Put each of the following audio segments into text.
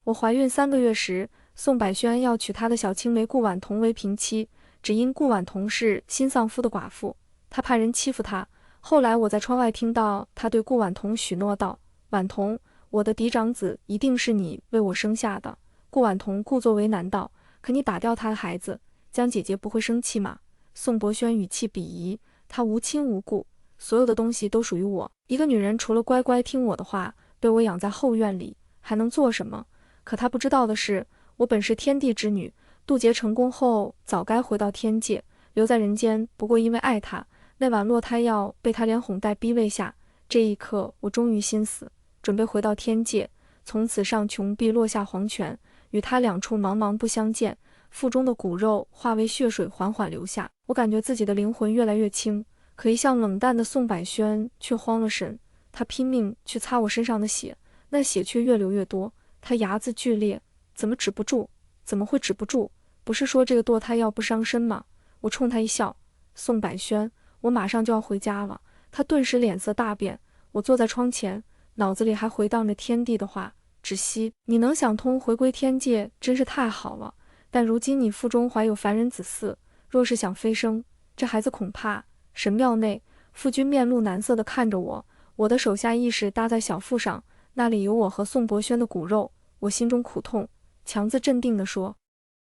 我怀孕3个月时，宋柏轩要娶她的小青梅顾婉彤为平妻，只因顾婉彤是新丧夫的寡妇，他怕人欺负她。后来我在窗外听到他对顾婉彤许诺道：“婉彤，我的嫡长子一定是你为我生下的。”顾婉彤故作为难道：“可你打掉他的孩子，江姐姐不会生气吗？”宋柏轩语气鄙夷：“他无亲无故，所有的东西都属于我。一个女人除了乖乖听我的话，被我养在后院里，还能做什么？可他不知道的是，我本是天地之女，渡劫成功后，早该回到天界，留在人间，不过因为爱他。那碗落胎药被他连哄带逼喂下，这一刻我终于心死，准备回到天界，从此上穷碧落下黄泉，与他两处茫茫不相见，腹中的骨肉化为血水缓缓流下。我感觉自己的灵魂越来越轻，可一向冷淡的宋柏轩却慌了神，他拼命去擦我身上的血，那血却越流越多，他牙眦剧烈，怎么止不住？怎么会止不住？不是说这个堕胎药不伤身吗？我冲他一笑：“宋柏轩，我马上就要回家了。”他顿时脸色大变。我坐在窗前，脑子里还回荡着天帝的话：“芷溪，你能想通回归天界，真是太好了。但如今你腹中怀有凡人子嗣，若是想飞升，这孩子恐怕……”神庙内，父君面露难色地看着我，我的手下意识搭在小腹上，那里有我和宋柏轩的骨肉。我心中苦痛，强自镇定地说：“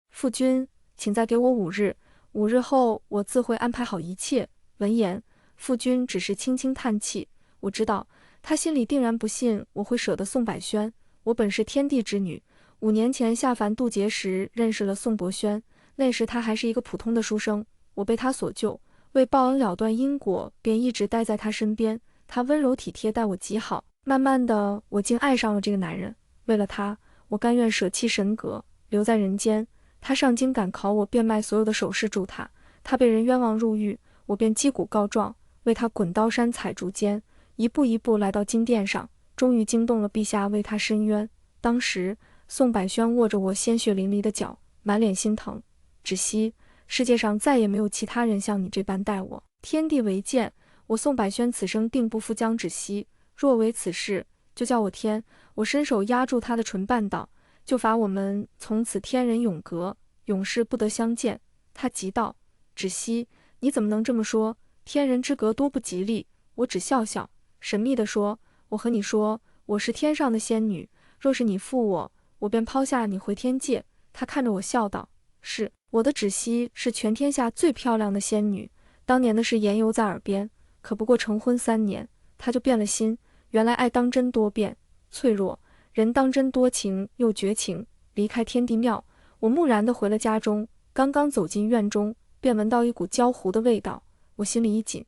父君，请再给我5日，5日后我自会安排好一切。”闻言，父君只是轻轻叹气。我知道他心里定然不信我会舍得宋柏轩。我本是天地之女，5年前下凡渡劫时认识了宋柏轩，那时他还是一个普通的书生，我被他所救，为报恩了断因果，便一直待在他身边。他温柔体贴，待我极好。慢慢的，我竟爱上了这个男人。为了他，我甘愿舍弃神格，留在人间。他上京赶考，我便卖所有的首饰助他；他被人冤枉入狱，我便击鼓告状，为他滚刀山踩竹间，一步一步来到金殿上，终于惊动了陛下，为他伸冤。当时，宋柏轩握着我鲜血淋漓的脚，满脸心疼：“芷溪，世界上再也没有其他人像你这般待我。天地为鉴，我宋柏轩此生定不负江芷溪。若为此事，就叫我天。”我伸手压住他的唇瓣道：“就罚我们从此天人永隔，永世不得相见。”他急道：“芷溪，你怎么能这么说？天人之隔多不吉利。”我只笑笑，神秘地说：“我和你说，我是天上的仙女，若是你负我，我便抛下你回天界。”他看着我笑道：“是，我的芷溪是全天下最漂亮的仙女。”当年的事言犹在耳边，可不过成婚3年，他就变了心。原来爱当真多变，脆弱，人当真多情又绝情。离开天地庙，我木然地回了家中，刚刚走进院中，便闻到一股焦糊的味道，我心里一紧，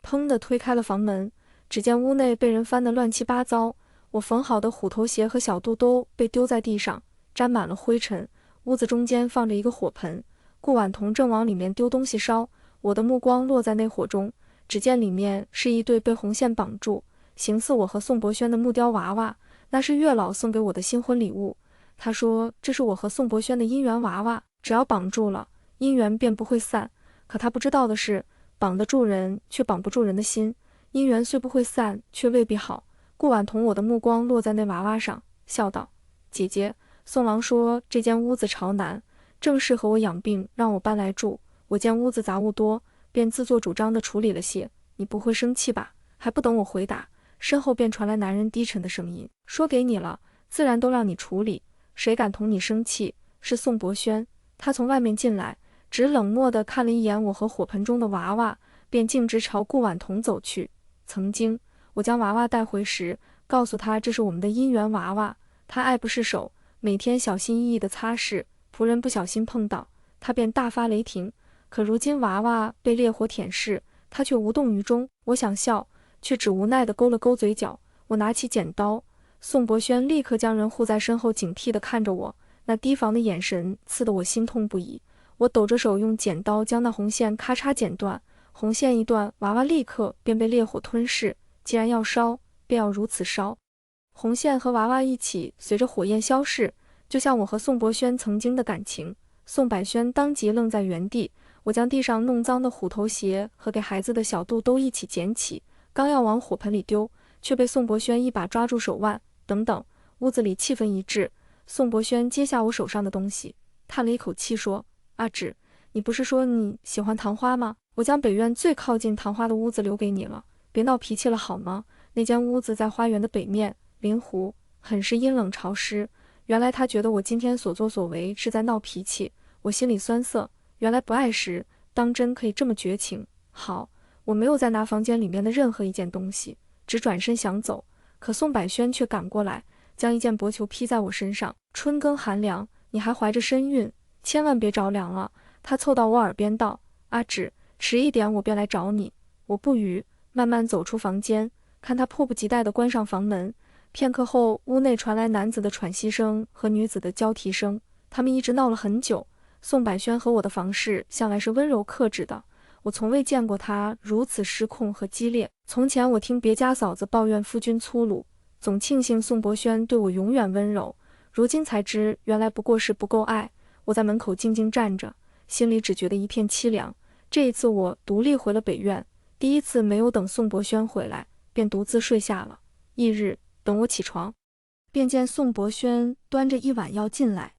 砰地推开了房门。只见屋内被人翻得乱七八糟，我缝好的虎头鞋和小肚兜被丢在地上，沾满了灰尘。屋子中间放着一个火盆，顾婉彤正往里面丢东西烧。我的目光落在那火中，只见里面是一对被红线绑住，形似我和宋柏轩的木雕娃娃，那是月老送给我的新婚礼物。他说这是我和宋柏轩的姻缘娃娃，只要绑住了，姻缘便不会散。可他不知道的是，绑得住人，却绑不住人的心。姻缘虽不会散，却未必好。顾婉彤我的目光落在那娃娃上，笑道：“姐姐，宋郎说这间屋子朝南，正适合我养病，让我搬来住。我见屋子杂物多，便自作主张地处理了些。你不会生气吧？”还不等我回答，身后便传来男人低沉的声音：“说给你了，自然都让你处理，谁敢同你生气？”是宋柏轩。他从外面进来，只冷漠地看了一眼我和火盆中的娃娃，便径直朝顾婉彤走去。曾经我将娃娃带回时，告诉他这是我们的姻缘娃娃，他爱不释手，每天小心翼翼地擦拭，仆人不小心碰到，他便大发雷霆。可如今娃娃被烈火舔舐，他却无动于衷。我想笑，却只无奈地勾了勾嘴角。我拿起剪刀，宋柏轩立刻将人护在身后，警惕地看着我，那提防的眼神刺得我心痛不已。我抖着手用剪刀将那红线咔嚓剪断，红线一断，娃娃立刻便被烈火吞噬。既然要烧，便要如此烧。红线和娃娃一起随着火焰消逝，就像我和宋柏轩曾经的感情。宋柏轩当即愣在原地，我将地上弄脏的虎头鞋和给孩子的小肚兜一起捡起，刚要往火盆里丢，却被宋柏轩一把抓住手腕。等等，屋子里气氛一滞，宋博轩接下我手上的东西，叹了一口气说：“阿芷，你不是说你喜欢糖花吗？我将北院最靠近糖花的屋子留给你了，别闹脾气了好吗？”那间屋子在花园的北面，临湖，很是阴冷潮湿。原来他觉得我今天所作所为是在闹脾气，我心里酸涩。原来不爱时，当真可以这么绝情。好，我没有再拿房间里面的任何一件东西，只转身想走，可宋百轩却赶过来，将一件薄裘披在我身上。春更寒凉，你还怀着身孕，千万别着凉了。他凑到我耳边道：“阿芷，迟一点我便来找你。”我不语，慢慢走出房间，看他迫不及待地关上房门。片刻后，屋内传来男子的喘息声和女子的交替声，他们一直闹了很久。宋百轩和我的房事向来是温柔克制的，我从未见过他如此失控和激烈。从前我听别家嫂子抱怨夫君粗鲁，总庆幸宋博轩对我永远温柔，如今才知原来不过是不够爱。我在门口静静站着，心里只觉得一片凄凉。这一次我独立回了北院，第一次没有等宋博轩回来，便独自睡下了。翌日等我起床，便见宋博轩端着一碗药进来。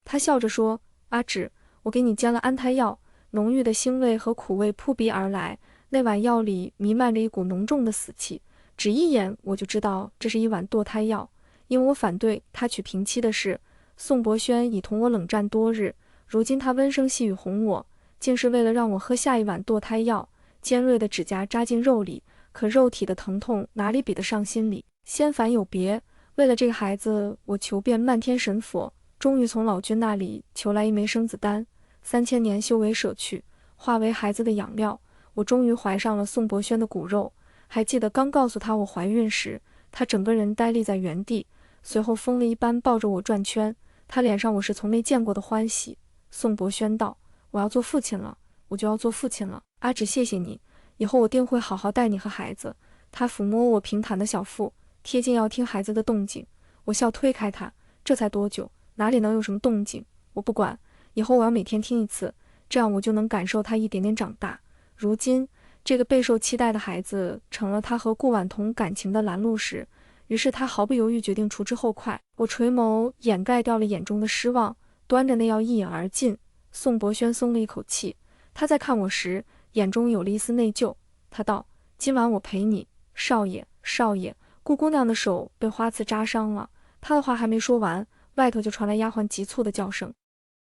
他笑着说：“阿芷，我给你煎了安胎药。”浓郁的腥味和苦味扑鼻而来，那碗药里弥漫着一股浓重的死气，只一眼我就知道这是一碗堕胎药。因为我反对他娶平妻的事，宋博轩已同我冷战多日，如今他温声细语哄我，竟是为了让我喝下一碗堕胎药。尖锐的指甲扎进肉里，可肉体的疼痛哪里比得上心里？先凡有别，为了这个孩子，我求遍漫天神佛，终于从老君那里求来一枚生子丹，3000年修为舍去，化为孩子的养料。我终于怀上了宋博轩的骨肉。还记得刚告诉他我怀孕时，他整个人呆立在原地，随后疯了一般抱着我转圈，他脸上我是从没见过的欢喜。宋博轩道：“我要做父亲了，我就要做父亲了。阿芷，谢谢你，以后我定会好好待你和孩子。”他抚摸我平坦的小腹，贴近要听孩子的动静。我笑推开他：“这才多久，哪里能有什么动静？我不管，以后我要每天听一次，这样我就能感受他一点点长大。”如今这个备受期待的孩子成了他和顾婉彤感情的拦路石，于是他毫不犹豫决定除之后快。我垂眸掩盖掉了眼中的失望，端着那药一饮而尽。宋博轩松了一口气，他在看我时眼中有了一丝内疚。他道：“今晚我陪你。”少爷，少爷，顾姑娘的手被花刺扎伤了。他的话还没说完，外头就传来丫鬟急促的叫声。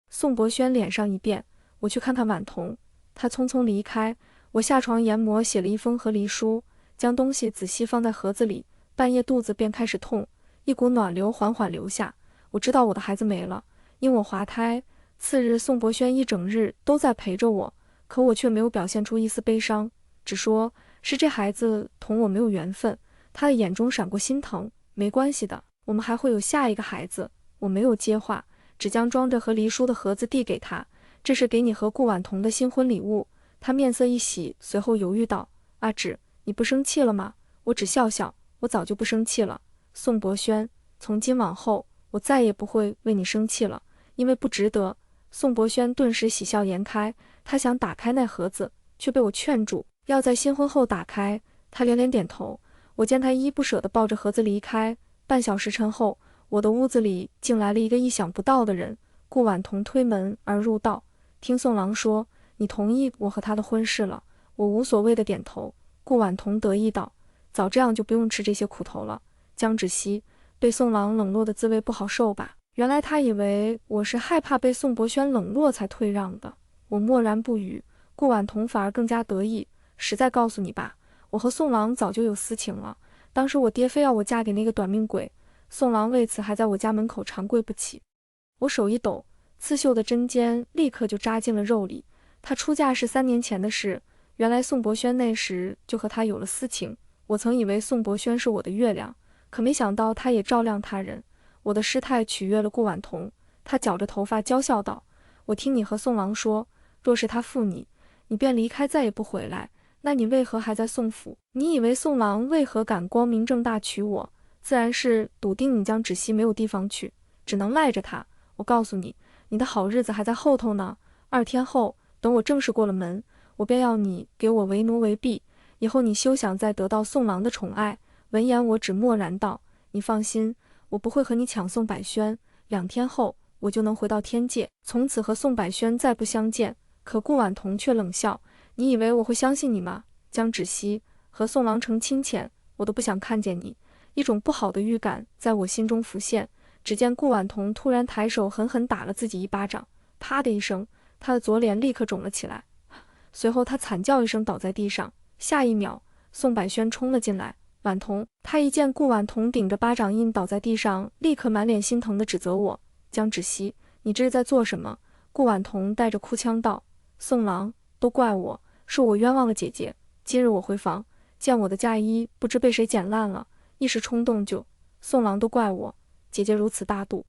宋博轩脸上一变，我去看看婉彤。他匆匆离开，我下床研磨写了一封和离书，将东西仔细放在盒子里。半夜肚子便开始痛，一股暖流缓缓流下。我知道我的孩子没了，因我滑胎。次日宋博轩一整日都在陪着我，可我却没有表现出一丝悲伤，只说是这孩子同我没有缘分。他的眼中闪过心疼。没关系的，我们还会有下一个孩子。我没有接话，只将装着和离书的盒子递给他。这是给你和顾婉彤的新婚礼物。他面色一喜，随后犹豫道：“阿芷，你不生气了吗？”我只笑笑，我早就不生气了。宋博轩，从今往后，我再也不会为你生气了，因为不值得。宋博轩顿时喜笑颜开，他想打开那盒子，却被我劝住，要在新婚后打开。他连连点头。我见他依依不舍地抱着盒子离开。半小时辰后，我的屋子里竟来了一个意想不到的人。顾婉彤推门而入道：“听宋郎说，你同意我和他的婚事了。”我无所谓的点头。顾婉彤得意道：“早这样就不用吃这些苦头了。”江芷溪被宋郎冷落的滋味不好受吧？原来他以为我是害怕被宋博轩冷落才退让的。我默然不语。顾婉彤反而更加得意：“实在告诉你吧，我和宋郎早就有私情了。当时我爹非要我嫁给那个短命鬼，宋郎为此还在我家门口长跪不起。”我手一抖，刺绣的针尖立刻就扎进了肉里。他出嫁是3年前的事，原来宋博轩那时就和他有了私情。我曾以为宋博轩是我的月亮，可没想到他也照亮他人。我的师太取悦了顾婉彤，她绞着头发娇笑道：“我听你和宋郎说，若是他负你，你便离开再也不回来。那你为何还在宋府？你以为宋郎为何敢光明正大娶我？自然是笃定你江芷溪没有地方去，只能赖着他。我告诉你，你的好日子还在后头呢。2天后，等我正式过了门，我便要你给我为奴为婢，以后你休想再得到宋郎的宠爱。”闻言我只默然道：“你放心，我不会和你抢宋百轩， 2天后我就能回到天界，从此和宋百轩再不相见。可顾婉彤却冷笑：你以为我会相信你吗？江芷溪，和宋郎成亲前，我都不想看见你。一种不好的预感在我心中浮现。只见顾婉彤突然抬手狠狠打了自己一巴掌，啪的一声，她的左脸立刻肿了起来。随后她惨叫一声倒在地上。下一秒，宋百轩冲了进来。婉彤，他一见顾婉彤顶着巴掌印倒在地上，立刻满脸心疼地指责我：江芷溪，你这是在做什么？顾婉彤带着哭腔道：宋郎，都怪我，是我冤枉了姐姐。今日我回房，见我的嫁衣不知被谁剪烂了，一时冲动就……宋郎都怪我，姐姐如此大度，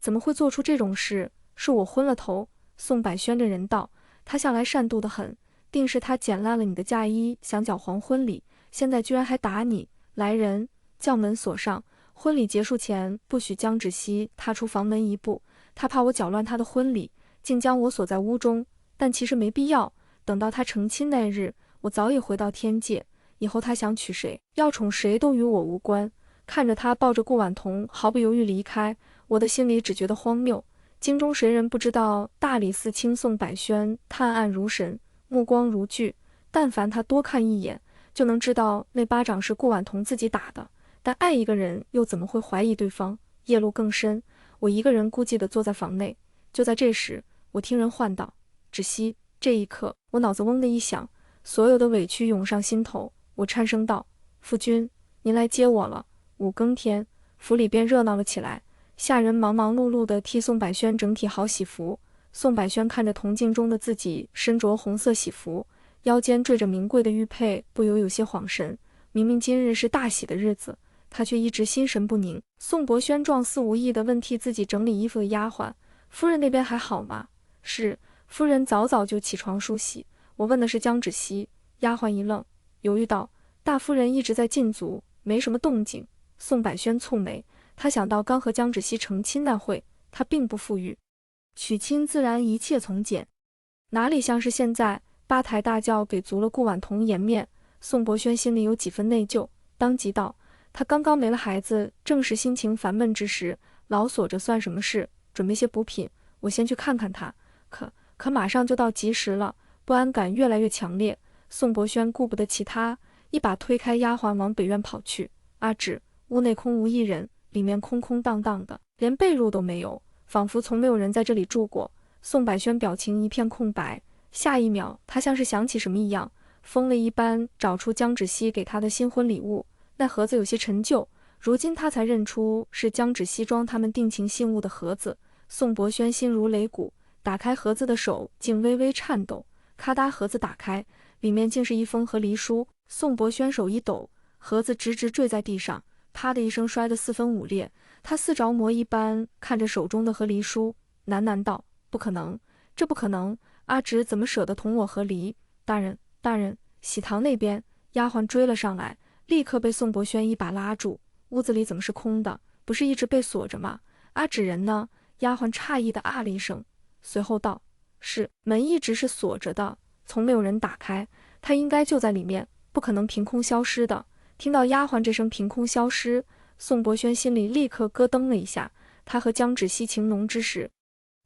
怎么会做出这种事？是我昏了头。宋百轩这人道，他向来善妒得很，定是他剪烂了你的嫁衣，想搅黄婚礼，现在居然还打你。来人，将门锁上，婚礼结束前不许江芷溪踏出房门一步。他怕我搅乱他的婚礼，竟将我锁在屋中，但其实没必要。等到他成亲那日，我早已回到天界，以后他想娶谁，要宠谁都与我无关。看着他抱着顾婉彤毫不犹豫离开，我的心里只觉得荒谬。京中谁人不知道大理寺卿宋百轩探案如神，目光如炬，但凡他多看一眼，就能知道那巴掌是顾婉彤自己打的。但爱一个人又怎么会怀疑对方？夜路更深，我一个人孤寂地坐在房内。就在这时，我听人唤道：芷溪。这一刻，我脑子嗡的一响，所有的委屈涌上心头。我颤声道：夫君，您来接我了。5更天，府里便热闹了起来，下人忙忙碌碌地替宋百轩整体好喜服。宋百轩看着铜镜中的自己身着红色喜服，腰间缀着名贵的玉佩，不由有些恍神。明明今日是大喜的日子，他却一直心神不宁。宋伯轩状似无意地问替自己整理衣服的丫鬟：夫人那边还好吗？是，夫人早早就起床梳洗。我问的是江芷溪。丫鬟一愣，犹豫道：大夫人一直在禁足，没什么动静。宋百轩蹙眉，他想到刚和江芷溪成亲那会，他并不富裕，娶亲自然一切从简，哪里像是现在八抬大轿给足了顾婉彤颜面。宋伯轩心里有几分内疚，当即道：他刚刚没了孩子，正是心情烦闷之时，老锁着算什么事？准备些补品，我先去看看他。可马上就到吉时了，不安感越来越强烈。宋伯轩顾不得其他，一把推开丫鬟往北院跑去。阿芷，屋内空无一人，里面空空荡荡的，连被褥都没有，仿佛从没有人在这里住过。宋百轩表情一片空白，下一秒他像是想起什么一样，疯了一般找出江芷溪给他的新婚礼物。那盒子有些陈旧，如今他才认出是江芷溪装他们定情信物的盒子。宋伯轩心如擂鼓，打开盒子的手竟微微颤抖。咔嗒，盒子打开，里面竟是一封和离书。宋伯轩手一抖，盒子直直坠在地上，啪的一声摔得4分5裂。他似着魔一般看着手中的和离书，喃喃道：不可能，这不可能，阿芷怎么舍得同我和离？大人，大人，喜堂那边。丫鬟追了上来，立刻被宋伯轩一把拉住。屋子里怎么是空的？不是一直被锁着吗？阿芷人呢？丫鬟诧异地啊了一声，随后道：是，门一直是锁着的，从没有人打开，他应该就在里面，不可能凭空消失的。听到丫鬟这声凭空消失，宋伯轩心里立刻咯噔了一下。他和江芷溪情浓之时，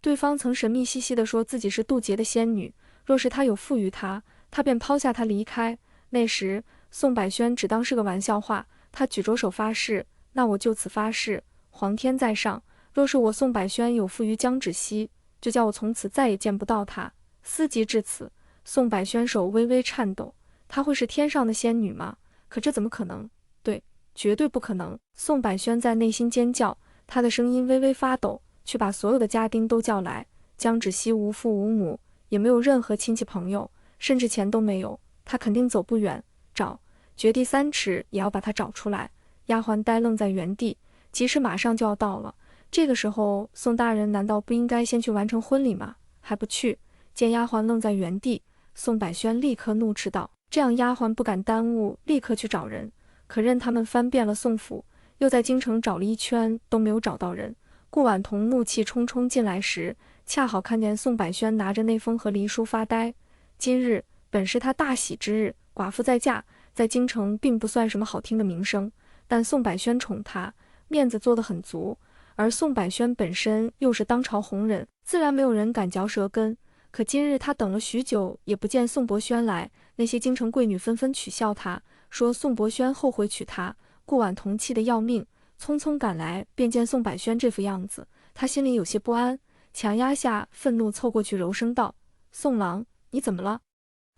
对方曾神秘兮兮地说自己是渡劫的仙女，若是他有负于他，他便抛下他离开。那时宋百轩只当是个玩笑话，他举着手发誓：那我就此发誓，皇天在上，若是我宋百轩有负于江芷溪，就叫我从此再也见不到他。思及至此，宋百轩手微微颤抖。她会是天上的仙女吗？可这怎么可能？对，绝对不可能。宋百轩在内心尖叫，他的声音微微发抖，去把所有的家丁都叫来。江芷溪无父无母，也没有任何亲戚朋友，甚至钱都没有，他肯定走不远，找掘地3尺也要把他找出来。丫鬟呆愣在原地，吉时马上就要到了，这个时候宋大人难道不应该先去完成婚礼吗？还不去？见丫鬟愣在原地，宋百轩立刻怒斥道：这样丫鬟不敢耽误，立刻去找人。可任他们翻遍了宋府，又在京城找了一圈，都没有找到人。顾婉彤怒气冲冲进来时，恰好看见宋百轩拿着那封和离书发呆。今日本是他大喜之日，寡妇再嫁，在京城并不算什么好听的名声，但宋百轩宠她，面子做得很足，而宋百轩本身又是当朝红人，自然没有人敢嚼舌根。可今日他等了许久，也不见宋伯轩来，那些京城贵女纷纷取笑他，说宋伯轩后悔娶她。顾婉彤气得要命，匆匆赶来，便见宋百轩这副样子，他心里有些不安，强压下愤怒，凑过去柔声道：“宋郎，你怎么了？”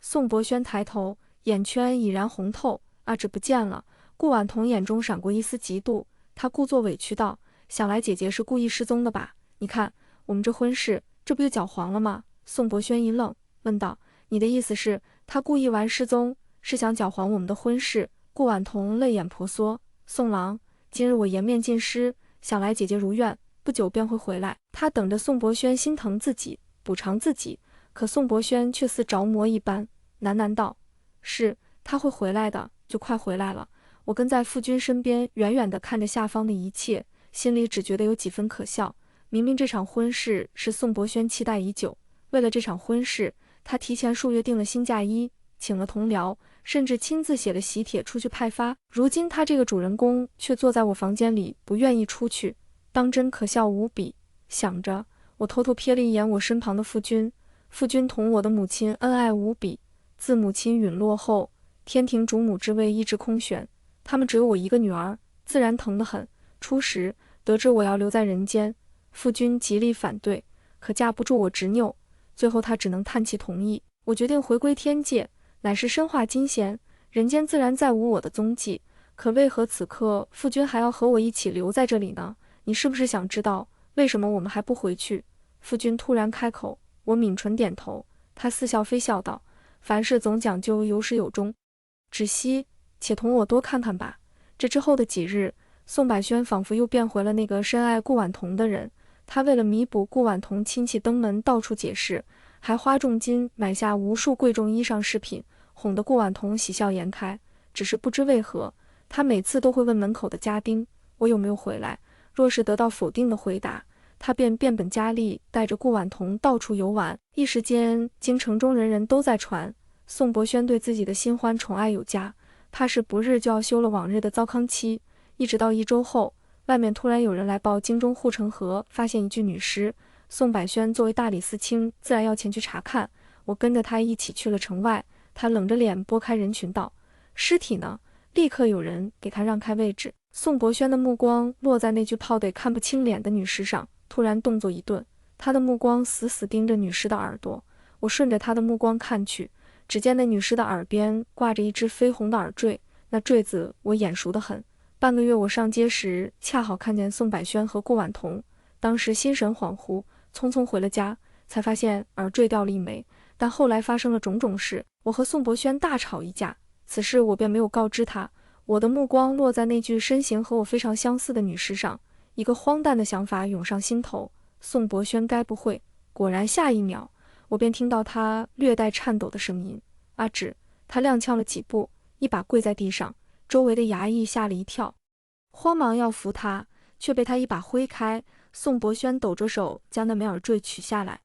宋伯轩抬头，眼圈已然红透，阿芷不见了。顾婉彤眼中闪过一丝嫉妒，她故作委屈道：“想来姐姐是故意失踪的吧？你看我们这婚事，这不就搅黄了吗？”宋伯轩一愣，问道：“你的意思是，他故意玩失踪，是想搅黄我们的婚事？”顾婉彤泪眼婆娑：“宋郎，今日我颜面尽失，想来姐姐如愿，不久便会回来。”她等着宋伯轩心疼自己，补偿自己，可宋伯轩却似着魔一般，喃喃道：“是，他会回来的，就快回来了。”我跟在夫君身边，远远地看着下方的一切，心里只觉得有几分可笑。明明这场婚事是宋伯轩期待已久，为了这场婚事，他提前数月订了新嫁衣，请了同僚，甚至亲自写了喜帖出去派发。如今他这个主人公却坐在我房间里，不愿意出去，当真可笑无比。想着，我偷偷瞥了一眼我身旁的夫君，夫君同我的母亲恩爱无比。自母亲陨落后，天庭主母之位一直空悬，他们只有我一个女儿，自然疼得很。初时得知我要留在人间，夫君极力反对，可架不住我执拗，最后他只能叹气同意。我决定回归天界，乃是身化金仙，人间自然再无我的踪迹。可为何此刻夫君还要和我一起留在这里呢？你是不是想知道为什么我们还不回去？夫君突然开口，我抿唇点头。他似笑非笑道：“凡事总讲究有始有终，只惜且同我多看看吧。”这之后的几日，宋百轩仿佛又变回了那个深爱顾婉彤的人。他为了弥补顾婉彤亲戚登门到处解释，还花重金买下无数贵重衣裳饰品，哄得顾婉彤喜笑颜开。只是不知为何，他每次都会问门口的家丁：“我有没有回来？”若是得到否定的回答，他便变本加厉，带着顾婉彤到处游玩。一时间，京城中人人都在传宋伯轩对自己的新欢宠爱有加，怕是不日就要休了往日的糟糠妻。一直到1周后，外面突然有人来报京中护城河发现一具女尸，宋百轩作为大理寺卿，自然要前去查看。我跟着他一起去了城外，他冷着脸拨开人群道：“尸体呢？”立刻有人给他让开位置。宋伯轩的目光落在那具泡得看不清脸的女尸上，突然动作一顿，他的目光死死盯着女尸的耳朵。我顺着他的目光看去，只见那女尸的耳边挂着一只绯红的耳坠，那坠子我眼熟得很。半个月我上街时，恰好看见宋百轩和顾婉彤，当时心神恍惚，匆匆回了家，才发现耳坠掉了一枚。但后来发生了种种事，我和宋伯轩大吵一架，此事我便没有告知他。我的目光落在那具身形和我非常相似的女尸上，一个荒诞的想法涌上心头：宋伯轩该不会……果然下一秒，我便听到他略带颤抖的声音：“阿芷！”他踉跄了几步，一把跪在地上，周围的衙役吓了一跳，慌忙要扶他，却被他一把挥开。宋伯轩抖着手将那枚耳坠取下来，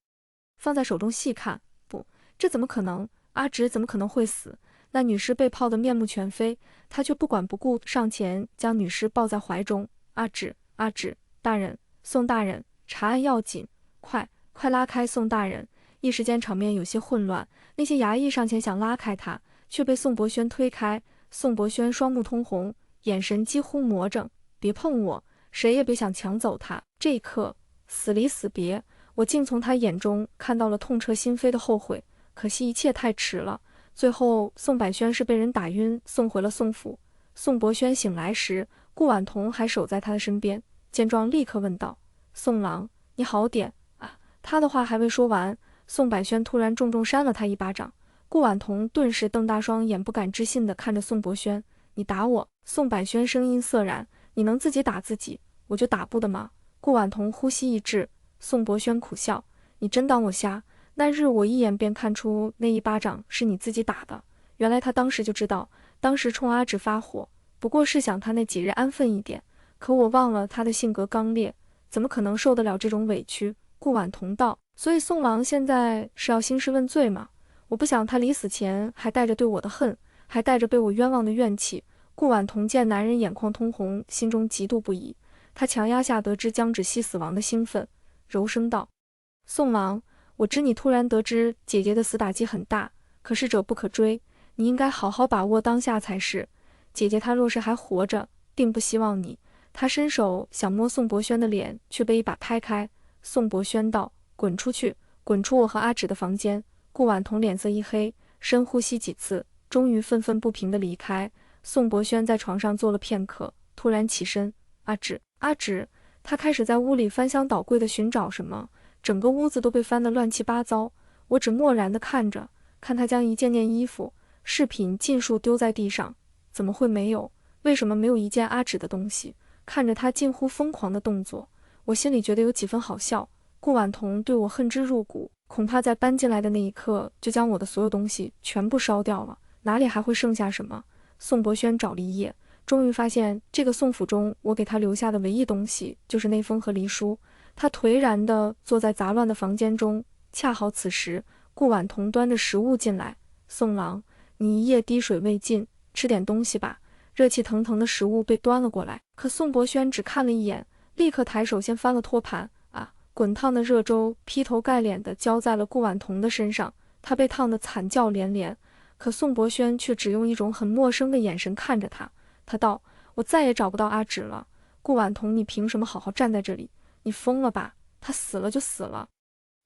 放在手中细看，不，这怎么可能？阿芷怎么可能会死？那女尸被泡得面目全非，他却不管不顾上前将女尸抱在怀中：“阿芷，阿芷，大人，宋大人，查案要紧，快拉开宋大人！”一时间场面有些混乱，那些衙役上前想拉开他，却被宋伯轩推开。宋伯轩双目通红，眼神几乎魔怔：“别碰我，谁也别想抢走他！”这一刻，死离死别，我竟从他眼中看到了痛彻心扉的后悔。可惜一切太迟了。最后，宋百轩是被人打晕，送回了宋府。宋伯轩醒来时，顾婉彤还守在他的身边，见状立刻问道：“宋郎，你好点啊？”他的话还未说完，宋百轩突然重重扇了他一巴掌。顾婉彤顿时瞪大双眼，不敢置信地看着宋伯轩：“你打我？”宋百轩声音涩然：“你能自己打自己，我就打不得吗？”顾婉彤呼吸一滞，宋伯轩苦笑：“你真当我瞎？那日我一眼便看出那一巴掌是你自己打的。”原来他当时就知道，当时冲阿芷发火，不过是想他那几日安分一点。可我忘了他的性格刚烈，怎么可能受得了这种委屈？顾婉彤道：“所以宋郎现在是要兴师问罪吗？”我不想他临死前还带着对我的恨，还带着被我冤枉的怨气。顾婉彤见男人眼眶通红，心中嫉妒不已。他强压下得知江芷溪死亡的兴奋，柔声道：“宋王，我知你突然得知姐姐的死打击很大，可是者不可追，你应该好好把握当下才是。姐姐她若是还活着，定不希望你。”他伸手想摸宋博轩的脸，却被一把拍开。宋博轩道：“滚出去，滚出我和阿芷的房间。”顾婉彤脸色一黑，深呼吸几次，终于愤愤不平地离开。宋博轩在床上坐了片刻，突然起身：“阿芷，阿芷！”他开始在屋里翻箱倒柜地寻找什么，整个屋子都被翻得乱七八糟。我只漠然地看着，看他将一件件衣服、饰品尽数丢在地上。怎么会没有？为什么没有一件阿芷的东西？看着他近乎疯狂的动作，我心里觉得有几分好笑。顾婉彤对我恨之入骨，恐怕在搬进来的那一刻就将我的所有东西全部烧掉了，哪里还会剩下什么？宋博轩找了一夜，终于发现这个宋府中我给他留下的唯一东西就是那封和离书。他颓然地坐在杂乱的房间中，恰好此时顾婉彤端着食物进来：“宋郎，你一夜滴水未进，吃点东西吧。”热气腾腾的食物被端了过来，可宋博轩只看了一眼，立刻抬手先翻了托盘。滚烫的热粥劈头盖脸地浇在了顾婉彤的身上，她被烫得惨叫连连。可宋博轩却只用一种很陌生的眼神看着她。他道：“我再也找不到阿芷了。顾婉彤，你凭什么好好站在这里？你疯了吧？他死了就死了，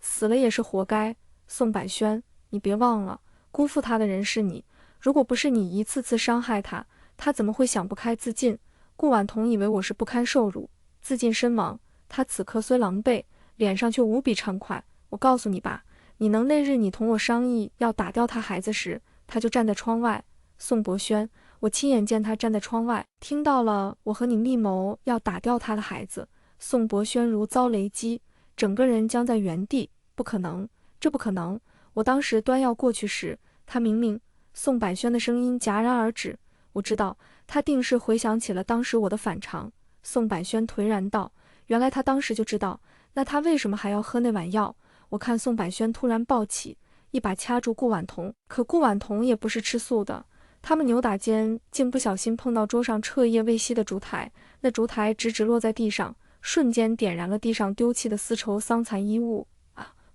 死了也是活该。宋百轩，你别忘了，辜负他的人是你。如果不是你一次次伤害他，他怎么会想不开自尽？”顾婉彤以为我是不堪受辱，自尽身亡。他此刻虽狼狈，脸上却无比畅快。我告诉你吧，你能那日你同我商议要打掉他孩子时，他就站在窗外。宋博轩，我亲眼见他站在窗外，听到了我和你密谋要打掉他的孩子。宋博轩如遭雷击，整个人僵在原地。不可能，这不可能！我当时端要过去时，他明明……宋百轩的声音戛然而止。我知道他定是回想起了当时我的反常。宋百轩颓然道：“原来他当时就知道，那他为什么还要喝那碗药？”我看宋百轩突然暴起，一把掐住顾婉彤。可顾婉彤也不是吃素的，他们扭打间竟不小心碰到桌上彻夜未熄的烛台，那烛台直直落在地上，瞬间点燃了地上丢弃的丝绸桑残衣物。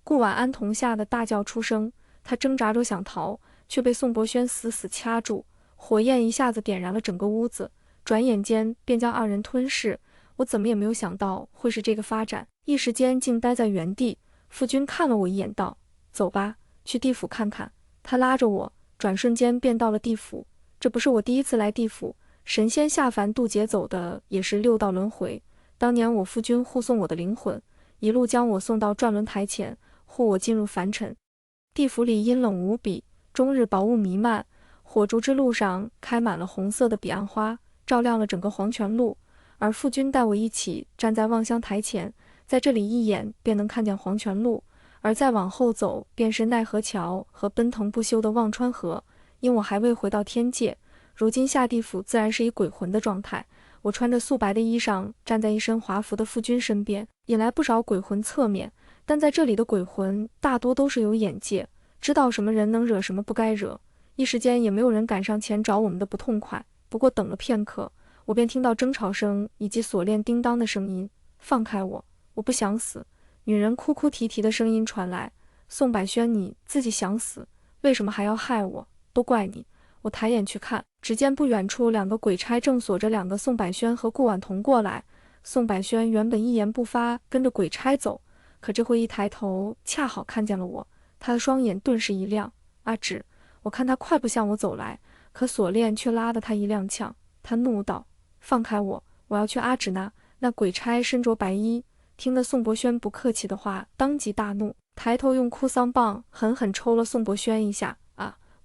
顾婉安童吓得大叫出声，他挣扎着想逃，却被宋博轩死死掐住。火焰一下子点燃了整个屋子，转眼间便将二人吞噬。我怎么也没有想到会是这个发展，一时间竟呆在原地。夫君看了我一眼道：“走吧，去地府看看。”他拉着我，转瞬间便到了地府。这不是我第一次来地府，神仙下凡渡劫走的也是六道轮回。当年我夫君护送我的灵魂，一路将我送到转轮台前，护我进入凡尘。地府里阴冷无比，终日薄雾弥漫，火烛之路上开满了红色的彼岸花，照亮了整个黄泉路。而父君带我一起站在望乡台前，在这里一眼便能看见黄泉路，而再往后走便是奈何桥和奔腾不休的忘川河。因我还未回到天界，如今下地府自然是以鬼魂的状态。我穿着素白的衣裳，站在一身华服的父君身边，引来不少鬼魂侧面。但在这里的鬼魂大多都是有眼界，知道什么人能惹，什么不该惹，一时间也没有人敢上前找我们的不痛快。不过等了片刻，我便听到争吵声以及锁链叮当的声音。放开我，我不想死。女人哭哭啼啼的声音传来。宋百轩，你自己想死，为什么还要害我？都怪你。我抬眼去看，只见不远处两个鬼差正锁着两个宋百轩和顾婉彤过来。宋百轩原本一言不发跟着鬼差走，可这会一抬头恰好看见了我，他的双眼顿时一亮。阿芷，我看他快步向我走来，可锁链却拉得他一踉跄。他怒道：“放开我，我要去阿芷那。”那鬼差身着白衣，听得宋博轩不客气的话，当即大怒，抬头用哭丧棒狠狠抽了宋博轩一下。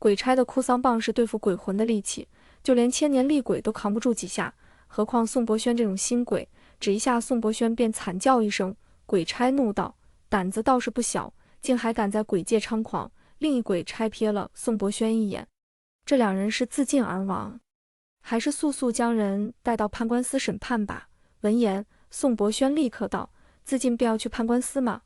鬼差的哭丧棒是对付鬼魂的利器，就连千年厉鬼都扛不住几下，何况宋博轩这种新鬼，只一下宋博轩便惨叫一声。鬼差怒道：“胆子倒是不小，竟还敢在鬼界猖狂。”另一鬼差瞥了宋博轩一眼，这两人是自尽而亡，还是速速将人带到判官司审判吧？闻言，宋博轩立刻道：“自尽便要去判官司吗？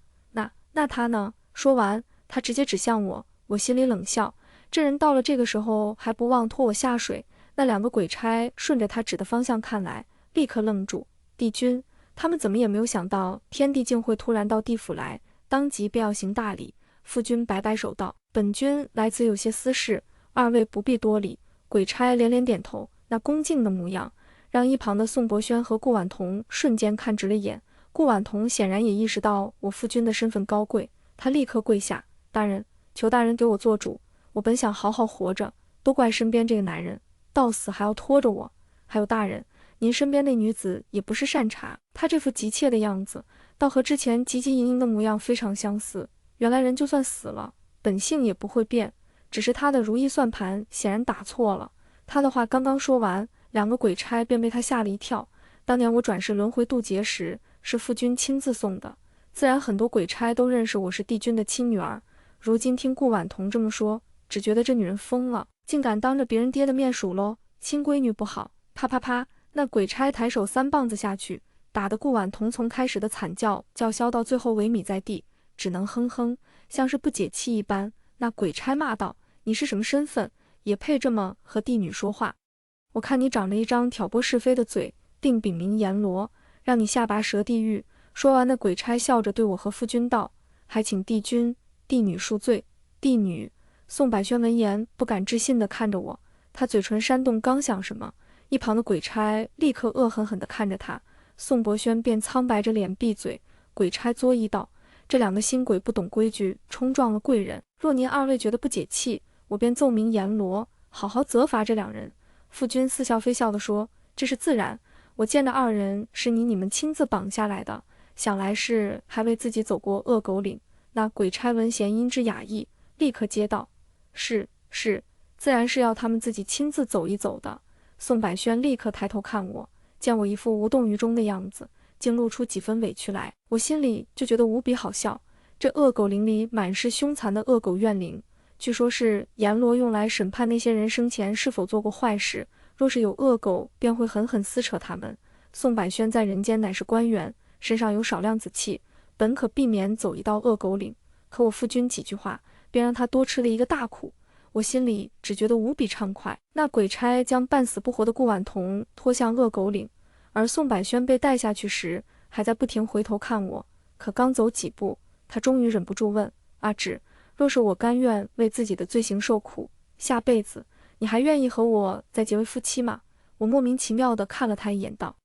那他呢？”说完，他直接指向我，我心里冷笑，这人到了这个时候还不忘拖我下水。那两个鬼差顺着他指的方向看来，立刻愣住。帝君，他们怎么也没有想到天帝竟会突然到地府来，当即便要行大礼。夫君摆摆手道：“本君来此有些私事，二位不必多礼。”鬼差连连点头，那恭敬的模样，让一旁的宋伯轩和顾婉彤瞬间看直了眼。顾婉彤显然也意识到我夫君的身份高贵，他立刻跪下：“大人，求大人给我做主，我本想好好活着，都怪身边这个男人，到死还要拖着我。还有大人，您身边那女子也不是善茬，她这副急切的样子，倒和之前汲汲营营的模样非常相似。原来人就算死了，本性也不会变，只是他的如意算盘显然打错了。”他的话刚刚说完，两个鬼差便被他吓了一跳。当年我转世轮回渡劫时，是夫君亲自送的，自然很多鬼差都认识我是帝君的亲女儿。如今听顾婉彤这么说，只觉得这女人疯了，竟敢当着别人爹的面数落亲闺女不好。啪啪啪，那鬼差抬手3棒子下去，打得顾婉彤从开始的惨叫消到最后萎靡在地，只能哼哼，像是不解气一般。那鬼差骂道：“你是什么身份？也配这么和帝女说话？我看你长了一张挑拨是非的嘴，定禀明阎罗，让你下拔舌地狱。”说完，那鬼差笑着对我和夫君道：“还请帝君、帝女恕罪。”帝女。宋百轩闻言不敢置信地看着我，他嘴唇煽动，刚想什么，一旁的鬼差立刻恶狠狠地看着他，宋伯轩便苍白着脸闭嘴。鬼差作揖道：“这两个新鬼不懂规矩，冲撞了贵人，若您二位觉得不解气，我便奏明阎罗，好好责罚这两人。”夫君似笑非笑地说：“这是自然，我见的二人是你们亲自绑下来的，想来是还为自己走过恶狗岭。”那鬼差闻弦因之雅意，立刻接道：“是，自然是要他们自己亲自走一走的。”宋百轩立刻抬头看我，见我一副无动于衷的样子，竟露出几分委屈来，我心里就觉得无比好笑。这恶狗林里满是凶残的恶狗怨灵，据说是阎罗用来审判那些人生前是否做过坏事，若是有恶狗，便会狠狠撕扯他们。宋百轩在人间乃是官员，身上有少量子气，本可避免走一道恶狗岭，可我夫君几句话，便让他多吃了一个大苦。我心里只觉得无比畅快。那鬼差将半死不活的顾婉彤拖向恶狗岭，而宋百轩被带下去时，还在不停回头看我。可刚走几步，他终于忍不住问：“阿芷，若是我甘愿为自己的罪行受苦，下辈子你还愿意和我再结为夫妻吗？”我莫名其妙地看了他一眼，道：“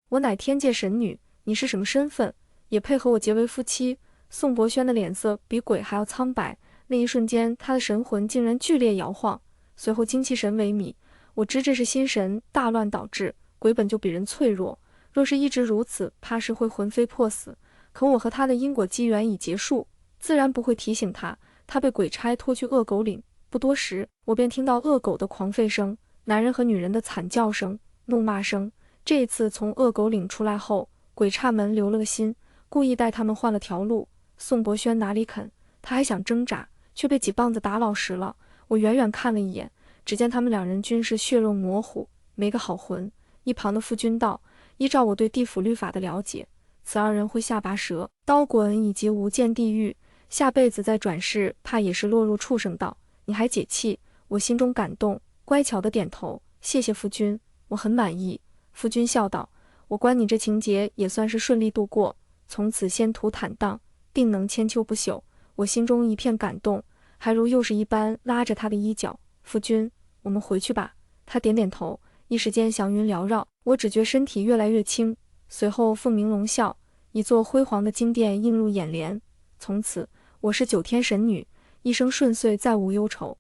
我乃天界神女，你是什么身份，也配和我结为夫妻？”宋伯轩的脸色比鬼还要苍白，那一瞬间他的神魂竟然剧烈摇晃，随后精气神萎靡。我知这是心神大乱导致，鬼本就比人脆弱，若是一直如此，怕是会魂飞魄死。可我和他的因果机缘已结束，自然不会提醒他。他被鬼差拖去恶狗岭，不多时，我便听到恶狗的狂吠声，男人和女人的惨叫声、怒骂声。这一次从恶狗岭出来后，鬼差们留了个心，故意带他们换了条路。宋伯轩哪里肯，他还想挣扎，却被几棒子打老实了。我远远看了一眼，只见他们两人均是血肉模糊，没个好魂。一旁的夫君道：“依照我对地府律法的了解，此二人会下拔舌、刀滚以及无间地狱，下辈子再转世，怕也是落入畜生道。你还解气？”我心中感动，乖巧的点头：“谢谢夫君，我很满意。”夫君笑道：“我观你这情节也算是顺利度过，从此仙途坦荡，定能千秋不朽。”我心中一片感动，还如幼时一般拉着他的衣角：“夫君，我们回去吧。”他点点头，一时间祥云缭绕，我只觉身体越来越轻。随后凤鸣龙啸，一座辉煌的金殿映入眼帘。从此我是9天神女，一生顺遂，再无忧愁。